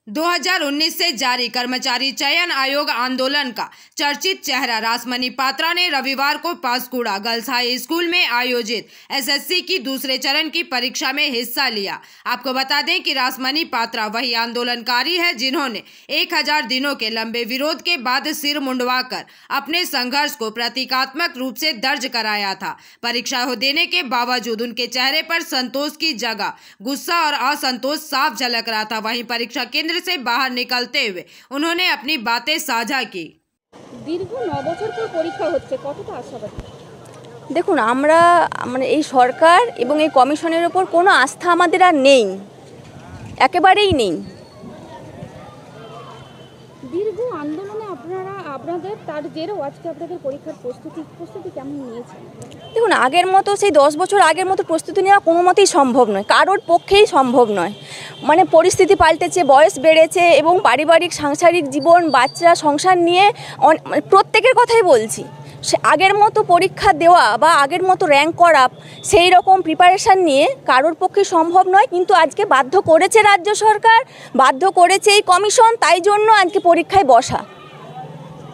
2019 से जारी कर्मचारी चयन आयोग आंदोलन का चर्चित चेहरा रासमनी पात्रा ने रविवार को पांसकुड़ा गर्ल्स हाई स्कूल में आयोजित एसएससी की दूसरे चरण की परीक्षा में हिस्सा लिया। आपको बता दें कि रासमनी पात्रा वही आंदोलनकारी है जिन्होंने 1000 दिनों के लंबे विरोध के बाद सिर मुंडवाकर अपने संघर्ष को प्रतीकात्मक रूप से दर्ज कराया था। परीक्षा देने के बावजूद उनके चेहरे पर संतोष की जगह गुस्सा और असंतोष साफ झलक रहा था। वहीं परीक्षा केंद्र से बाहर निकलते हुए उन्होंने अपनी बातें साझा की। दीर्घ 9 বছর পর পরীক্ষা হচ্ছে, কতটা আশাবাদী? দেখুন, আমরা মানে এই সরকার এবং এই কমিশনের উপর কোনো আস্থা আমাদের আর নেই, একেবারেই নেই। দীর্ঘ আন্দোলনে আপনাদের তার জেরেও আজকে আপনাদের পরীক্ষার প্রস্তুতি কেমন নিয়েছেন? দেখুন, আগের মতো সেই 10 বছর আগের মতো প্রস্তুতি নেওয়া কোনো মতেই সম্ভব নয়, কারোর পক্ষেই সম্ভব নয়। মানে পরিস্থিতি পাল্টেছে, বয়স বেড়েছে এবং পারিবারিক সাংসারিক জীবন, বাচ্চা, সংসার নিয়ে প্রত্যেকের কথাই বলছি। সে আগের মতো পরীক্ষা দেওয়া বা আগের মতো র্যাঙ্ক করা, সেই রকম প্রিপারেশান নিয়ে কারোর পক্ষে সম্ভব নয়। কিন্তু আজকে বাধ্য করেছে রাজ্য সরকার, বাধ্য করেছে এই কমিশন, তাই জন্য আজকে পরীক্ষায় বসা।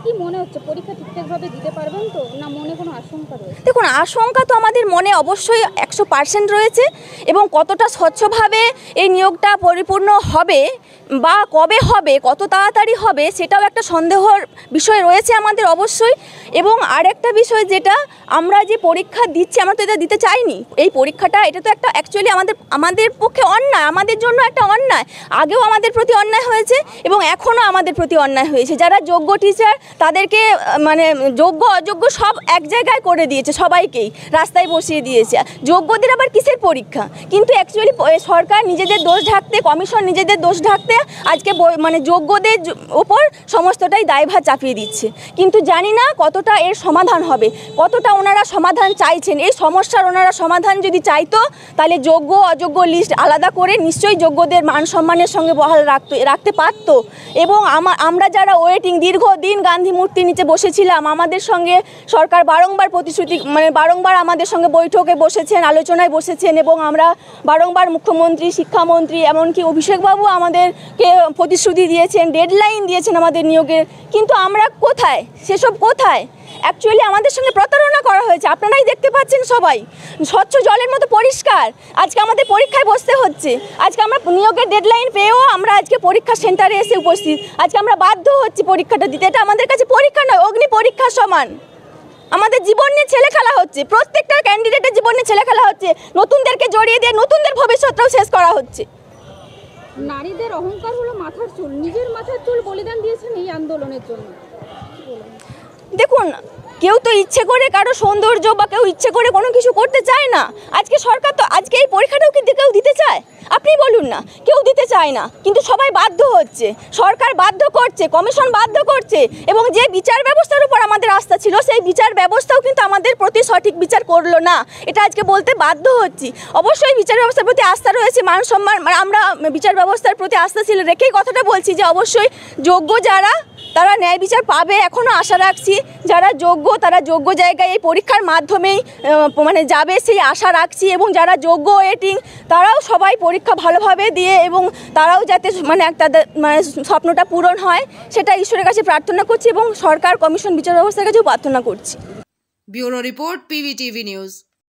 কি মনে হচ্ছে, পরীক্ষা ঠিকঠাকভাবে দিতে পারবেন তো, না মনে কোনো আশঙ্কা রয়েছে? দেখুন, আশঙ্কা তো আমাদের মনে অবশ্যই 100% রয়েছে এবং কতটা স্বচ্ছভাবে এই নিয়োগটা পরিপূর্ণ হবে বা কবে হবে, কত তাড়াতাড়ি হবে, সেটাও একটা সন্দেহর বিষয় রয়েছে আমাদের অবশ্যই। এবং আরেকটা বিষয়, যেটা আমরা যে পরীক্ষা দিচ্ছি, আমরা তো এটা দিতে চাইনি। এই পরীক্ষাটা, এটা তো একটা অ্যাকচুয়ালি আমাদের পক্ষে অন্যায়, আমাদের জন্য একটা অন্যায়। আগেও আমাদের প্রতি অন্যায় হয়েছে এবং এখনও আমাদের প্রতি অন্যায় হয়েছে। যারা যোগ্য টিচার তাদেরকে মানে যোগ্য অযোগ্য সব এক জায়গায় করে দিয়েছে, সবাইকেই রাস্তায় বসিয়ে দিয়েছে। যোগ্যদের আবার কিসের পরীক্ষা? কিন্তু অ্যাকচুয়ালি সরকার নিজেদের দোষ ঢাকতে, কমিশন নিজেদের দোষ ঢাকতে আজকে মানে যোগ্যদের ওপর সমস্তটাই দায়ভার চাপিয়ে দিচ্ছে। কিন্তু জানি না কতটা এর সমাধান হবে, কতটা ওনারা সমাধান চাইছেন। এই সমস্যার ওনারা সমাধান যদি চাইতো, তাহলে যোগ্য অযোগ্য লিস্ট আলাদা করে নিশ্চয়ই যোগ্যদের মান সম্মানের সঙ্গে বহাল রাখতে পারতো। এবং আমরা যারা ওয়েটিং দীর্ঘদিন গান্ধী মূর্তির নিচে বসেছিলাম, আমাদের সঙ্গে সরকার বারংবার প্রতিশ্রুতি, মানে বারংবার আমাদের সঙ্গে বৈঠকে বসেছেন, আলোচনায় বসেছেন এবং আমরা বারংবার মুখ্যমন্ত্রী, শিক্ষামন্ত্রী, এমনকি অভিষেকবাবু আমাদেরকে প্রতিশ্রুতি দিয়েছেন, ডেডলাইন দিয়েছেন আমাদের নিয়োগের। কিন্তু আমরা কোথায়, সেসব কোথায়? অ্যাকচুয়ালি আমাদের সঙ্গে প্রতারণা করা হয়েছে, আপনারাই দেখতে পাচ্ছেন সবাই, স্বচ্ছ জলের মতো পরিষ্কার। আজকে আমাদের পরীক্ষায় বসতে হচ্ছে, আজকে আমরা নিয়োগের ডেডলাইন পেয়েও আমরা আজকে পরীক্ষা সেন্টারে এসে উপস্থিত। আজকে আমরা বাধ্য হচ্ছি পরীক্ষাটা দিতে। এটা আমাদের কাছে পরীক্ষা নয়, অগ্নি পরীক্ষার সমান। আমাদের জীবন নিয়ে ছেলে খেলা হচ্ছে, প্রত্যেকটা ক্যান্ডিডেটের জীবন নিয়ে ছেলে খেলা হচ্ছে, নতুনদেরকে জড়িয়ে দিয়ে নতুনদের ভবিষ্যৎটাও শেষ করা হচ্ছে। নারীদের অহংকার হলো মাথার চুল, নিজের মাথার চুল বলিদান দিয়েছেন এই আন্দোলনের জন্য। দেখুন, কেউ তো ইচ্ছে করে কারো সৌন্দর্য বা কেউ ইচ্ছে করে কোনো কিছু করতে চায় না। আজকে সরকার তো আজকে এই পরীক্ষাটাও কি কেউ দিতে চায়? আপনি বলুন না, কেউ দিতে চায় না, কিন্তু সবাই বাধ্য হচ্ছে, সরকার বাধ্য করছে, কমিশন বাধ্য করছে। এবং যে বিচার ব্যবস্থার উপর আমাদের আস্থা ছিল, সেই বিচার ব্যবস্থাও কিন্তু আমাদের প্রতি সঠিক বিচার করলো না। এটা আজকে বলতে বাধ্য হচ্ছি। অবশ্যই বিচার ব্যবস্থার প্রতি আস্থা রয়েছে, মান সম্মান, আমরা বিচার ব্যবস্থার প্রতি আস্থা ছিল রেখেই কথাটা বলছি যে অবশ্যই যোগ্য যারা, তারা ন্যায় বিচার পাবে, এখনও আশা রাখছি। যারা যোগ্য, তারা যোগ্য জায়গায় এই পরীক্ষার মাধ্যমেই মানে যাবে, সেই আশা রাখছি। এবং যারা যোগ্য ওয়েটিং, তারাও সবাই পরীক্ষা ভালোভাবে দিয়ে এবং তারাও যাতে মানে তাদের মানে স্বপ্নটা পূরণ হয়, সেটা ঈশ্বরের কাছে প্রার্থনা করছি এবং সরকার, কমিশন, বিচার ব্যবস্থার কাছেও প্রার্থনা করছি। Bureau report, PVTV news.